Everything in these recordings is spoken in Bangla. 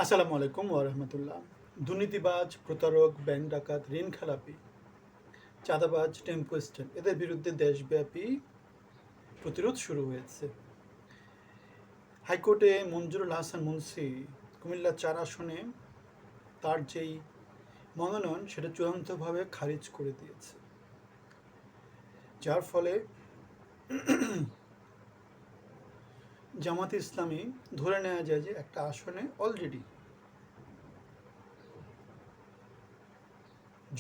আসসালামু আলাইকুম ওয়া রাহমাতুল্লাহ। দুর্নীতিবাজ, প্রতারক, ব্যাংক ডাকাত, ঋণ খেলাপি, চাঁদাবাজ, টেম্পো স্ট্যান্ড এদের বিরুদ্ধে দেশব্যাপী প্রতিরোধ শুরু হয়েছে। হাইকোর্টে মঞ্জুরুল হাসান মুন্সি কুমিল্লা ৪ আসনে তার যেই মনোনয়ন সেটা চূড়ান্তভাবে খারিজ করে দিয়েছে, যার ফলে জামাতে ইসলামী ধরে নেওয়া যায় যে একটা আসনে অলরেডি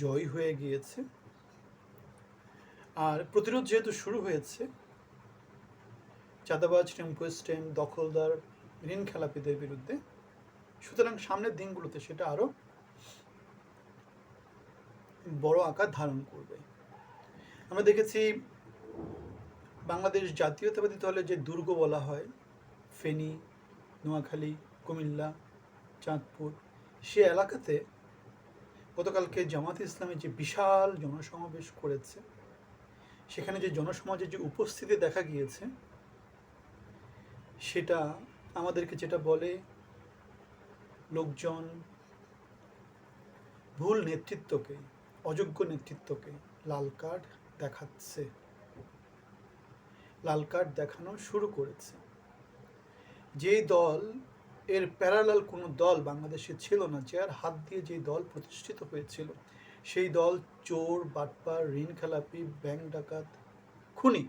জয়ী হয়ে গিয়েছে। আর প্রতিরোধ যেহেতু শুরু হয়েছে, চাঁদাবাজ, টেম্পো স্ট্যান্ড, দখলদার, ঋণ খেলাপিদের বিরুদ্ধে, সুতরাং সামনের দিনগুলোতে সেটা আরও বড় আকার ধারণ করবে। আমরা দেখেছি বাংলাদেশ জাতীয়তাবাদী দলের যে দুর্গ বলা হয়, ফেনী, নোয়াখালী, কুমিল্লা, চাঁদপুর, সে এলাকাতে গতকালকে জামাতে ইসলামের যে বিশাল জনসমাবেশ করেছে, সেখানে যে জনসমাজের যে উপস্থিতি দেখা গিয়েছে, সেটা আমাদেরকে যেটা বলে লোকজন ভুল নেতৃত্বকে, অযোগ্য নেতৃত্বকে লাল কার্ড দেখাচ্ছে, লাল কার্ড দেখানো শুরু করেছে। যেই দল এর প্যারালাল কোনো দল বাংলাদেশে ছিল না, যার হাত দিয়ে যেই দল প্রতিষ্ঠিত হয়েছিল, সেই দল চোর, বাটপার, ঋণ খেলাপি, ব্যাংক ডাকাত, খুনি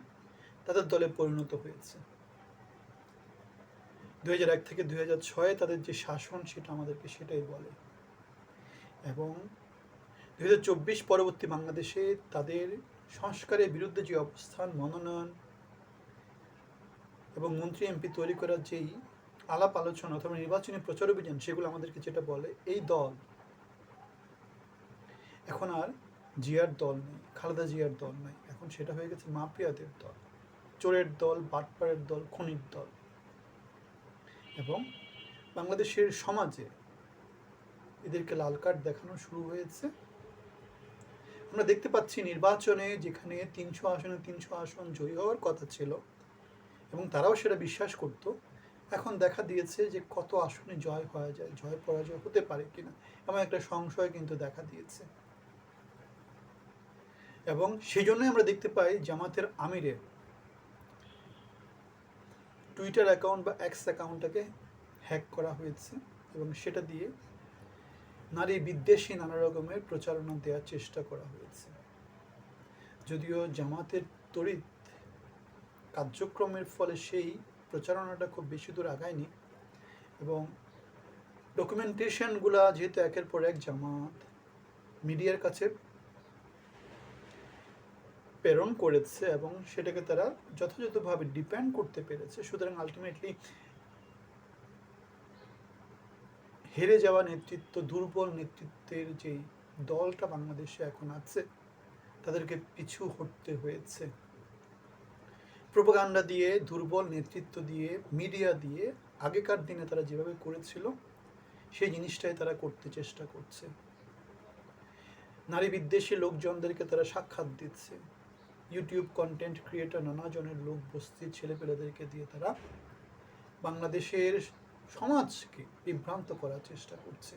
তাদের দলে পরিণত হয়েছে। 2001 থেকে 2006 তাদের যে শাসন সেটা আমাদেরকে সেটাই বলে। এবং 2024 পরবর্তী বাংলাদেশে তাদের সংস্কারের বিরুদ্ধে যে অবস্থান, মনোনয়ন এবং মন্ত্রী এমপি তৈরি করার যেই আলাপ আলোচনা অথবা নির্বাচনী প্রচার অভিযান, সেগুলো আমাদেরকে যেটা বলে এই দল এখন আর জিয়ার দল নেই, খালেদা জিয়ার দল নেই, এখন সেটা হয়ে গেছে মাফিয়াদের দল, চোরের দল, বাটপাড়ের দল, খুনির দল। এবং বাংলাদেশের সমাজে এদেরকে লাল কার্ড দেখানো শুরু হয়েছে। আমরা দেখতে পাচ্ছি নির্বাচনে যেখানে 300 আসন জয়ী হওয়ার কথা ছিল এবং তারাও সেটা বিশ্বাস করত, এখন দেখা দিয়েছে যে কত আসনে জয় হওয়া যায়, জয় পরাজয় হতে পারে কিনা, এমন একটা সংশয় কিন্তু দেখা দিয়েছে। এবং সেই জন্যই আমরা দেখতে পাই জামাতের আমিরের টুইটার অ্যাকাউন্ট বা এক্স অ্যাকাউন্টটাকে হ্যাক করা হয়েছে এবং সেটা দিয়ে নারী বিদ্বেষী নানা রকমের প্রচারণা দেওয়ার চেষ্টা করা হয়েছে। যদিও জামাতের তড়িৎ কার্যক্রমের ফলে সেই প্রচারণাটা খুব বেশি দূর আগায়নি এবং ডকুমেন্টেশনগুলা যেহেতু একের পর এক জামাত মিডিয়ার কাছে প্রেরণ করেছে এবং সেটাকে তারা যথাযথভাবে ডিপেন্ড করতে পেরেছে, সুতরাং আলটিমেটলি হেরে যাওয়া নেতৃত্ব, দুর্বল নেতৃত্বের যেই দলটা বাংলাদেশে এখন আছে, তাদেরকে পিছু হটতে হয়েছে। প্রোপাগান্ডা দিয়ে, দুর্বল নেতৃত্ব দিয়ে, মিডিয়া দিয়ে আগেকার দিনে তারা যেভাবে করেছিল সেই জিনিসটাই তারা করতে চেষ্টা করছে। নারী বিদ্বেষী লোকজনদেরকে তারা সাক্ষাৎ দিচ্ছে, ইউটিউব কন্টেন্ট ক্রিয়েটর নানা জনের লোক বস্তির ছেলেপেলেদেরকে দিয়ে তারা বাংলাদেশের সমাজকে বিভ্রান্ত করার চেষ্টা করছে।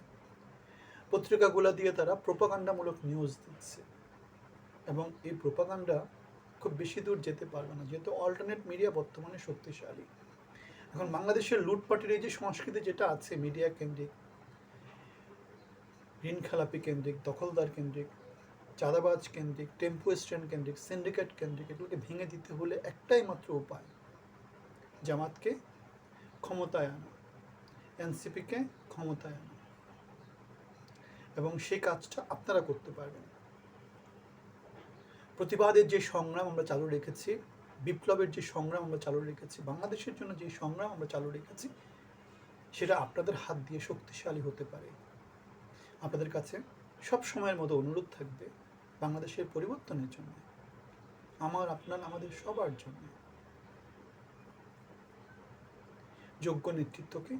পত্রিকাগুলো দিয়ে তারা প্রোপাগান্ডামূলক নিউজ দিচ্ছে এবং এই প্রোপাগান্ডা খুব বেশি দূর যেতে পারবে না, যেহেতু অল্টারনেট মিডিয়া বর্তমানে শক্তিশালী। এখন বাংলাদেশের লুটপাটের এই যে সংস্কৃতি যেটা আছে, মিডিয়া কেন্দ্রিক, ঋণ খেলাপি কেন্দ্রিক, দখলদার কেন্দ্রিক, চাঁদাবাজ কেন্দ্রিক, টেম্পো স্ট্যান্ড কেন্দ্রিক, সিন্ডিকেট কেন্দ্রিক, এগুলোকে ভেঙে দিতে হলে একটাই মাত্র উপায়, জামাতকে ক্ষমতায় আনা, এনসিপিকে ক্ষমতায় আনা। এবং সেই কাজটা আপনারা করতে পারবেন। প্রতিবাদের যে সংগ্রাম আমরা চালু রেখেছি, বিপ্লবের যে সংগ্রাম আমরা চালু রেখেছি, বাংলাদেশের জন্য যে সংগ্রাম আমরা চালু রেখেছি, সেটা আপনাদের হাত দিয়ে শক্তিশালী হতে পারে। আপনাদের কাছে সব সময়ের মতো অনুরোধ থাকবে বাংলাদেশের পরিবর্তনের জন্য, আমার, আপনার, আমাদের সবার জন্য যোগ্য নেতৃত্বকে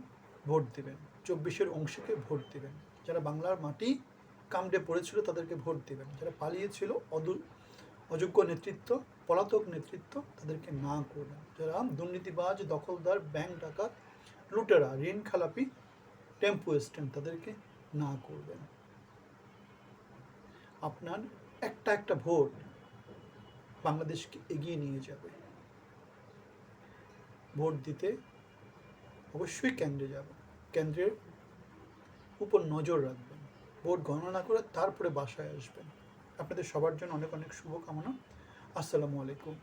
ভোট দেবেন, 24-এর অংশকে ভোট দেবেন, যারা বাংলার মাটি কামড়ে পড়েছিল তাদেরকে ভোট দেবেন, যারা পালিয়েছিল অযোগ্য নেতৃত্ব, পলাতক নেতৃত্ব, তাদেরকে না করবেন, যারা দুর্নীতিবাজ, দখলদার, ব্যাংক ডাকাত, লুটেরা, ঋণ খেলাপি, টেম্পো স্ট্যান্ড তাদেরকে না করবেন। আপনার একটা ভোট বাংলাদেশকে এগিয়ে নিয়ে যাবে। ভোট দিতে অবশ্যই কেন্দ্রে যাবেন, কেন্দ্রের উপর নজর রাখবেন, ভোট গণনা করে তারপরে বাসায় আসবেন। আপনাদের সবার জন্য অনেক অনেক শুভকামনা। আসসালামু আলাইকুম।